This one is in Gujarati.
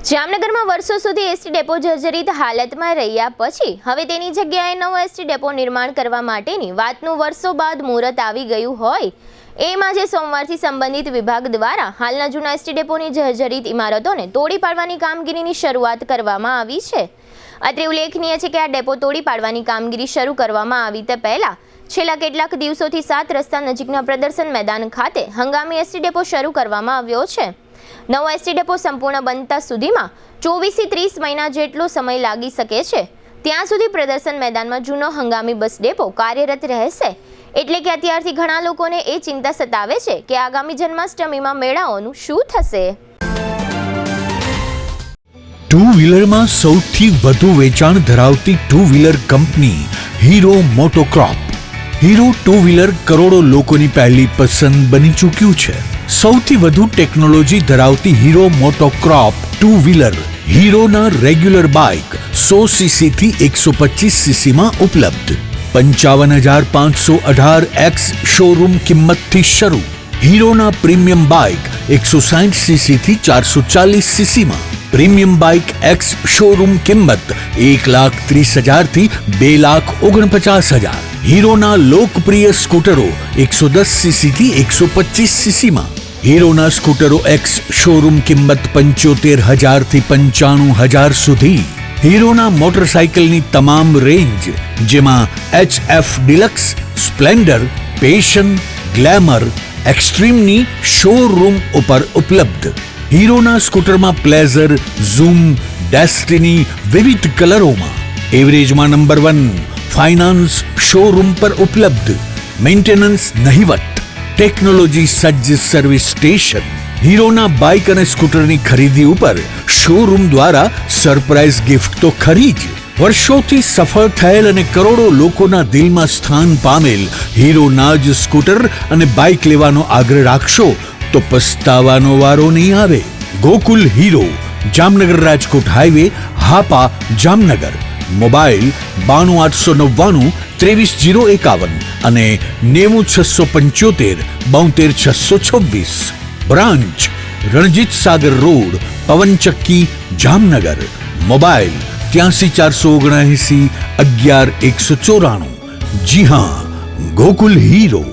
જામનગરમાં વર્ષો સુધી એસટી ડેપો જર્જરિત હાલતમાં રહ્યા પછી હવે તેની જગ્યાએ નવો એસટી ડેપો નિર્માણ કરવા માટેની વાતનું વર્ષો બાદ મુહૂર્ત આવી ગયું હોય એમ આજે સોમવારથી સંબંધિત વિભાગ દ્વારા હાલના જૂના એસટી ડેપોની જર્જરિત ઇમારતોને તોડી પાડવાની કામગીરીની શરૂઆત કરવામાં આવી છે। અત્રે ઉલ્લેખનીય છે કે આ ડેપો તોડી પાડવાની કામગીરી શરૂ કરવામાં આવી તે પહેલા છેલ્લા કેટલાક દિવસોથી 7 રસ્તા નજીકના પ્રદર્શન મેદાન ખાતે હંગામી એસટી ડેપો શરૂ કરવામાં આવ્યો છે। નવો એસટી ડેપો સંપૂર્ણ બનતા સુધીમાં 24 થી 30 મહિના જેટલો સમય લાગી શકે છે। ત્યાં સુધી પ્રદર્શન મેદાનમાં જૂનો હંગામી બસ ડેપો કાર્યરત રહેશે। એટલે કે અત્યારથી ઘણા લોકોને એ ચિંતા સતાવે છે કે આગામી જન્માષ્ટમીમાં મેળાઓનું શું થશે। ટુ વ્હીલરમાં સૌથી વધુ વેચાણ ધરાવતી two wheeler company Hero MotoCorp. Hero two wheeler કરોડો લોકોની પહેલી પસંદ બની ચૂક્યું છે। સૌથી વધુ ટેકનોલોજી ધરાવતી હીરો મોટોક્રોપ ટુ વ્હીલર હીરોના રેગ્યુલર બાઇક 100 સીસી થી 125 સીસી માં ઉપલબ્ધ। 55,518 શોરૂમ કિંમતથી શરૂ। હીરોના પ્રીમિયમ બાઇક 160 સીસી થી 440 સીસી માં। પ્રીમિયમ બાઇક એક્સ શોરૂમ કિંમત 1,30,000 થી 2,49,000। હીરોના લોકપ્રિય સ્કૂટરો 110 સીસી થી 125 સીસી માં। હીરોના સ્કૂટરો એક્સ શોરૂમ કિંમત 75,000 થી 95,000 સુધી। હીરોના મોટરસાઇકલની તમામ રેન્જ જેમાં HF Deluxe, Splendor, Passion, Glamour, એક્સ્ટ્રીમની શોરૂમ ઉપર ઉપલબ્ધ। હીરોના સ્કૂટરમાં પ્લેઝર, ઝૂમ, ડેસ્ટિની વિવિધ કલરોમાં। એવરેજમાં નંબર 1 ફાઇનાન્સ શોરૂમ પર ઉપલબ્ધ। મેન્ટેનન્સ નહિવત, ટેકનોલોજી સજ્જ સર્વિસ સ્ટેશન। હીરોના બાઇક અને સ્કૂટરની ખરીદી ઉપર શોરૂમ દ્વારા સરપ્રાઇઝ ગિફ્ટ તો ખરી જ। વર્ષોથી સફળ થયેલ અને કરોડો લોકોના દિલમાં સ્થાન પામેલ હીરોના જ સ્કૂટર અને બાઇક લેવાનો આગ્રહ રાખશો તો પસ્તાવાનો વારો નહીં આવે। Gokul hero, Jamnagar Rajkot highway, Hapa, Jamnagar. Mobile 92 899 23 051 અને 90 675 72 626। Branch Ranjit Sagar road, પવનચક્કી, Jamnagar. Mobile 83 479 11 194। જી હા, ગોકુલ હીરો।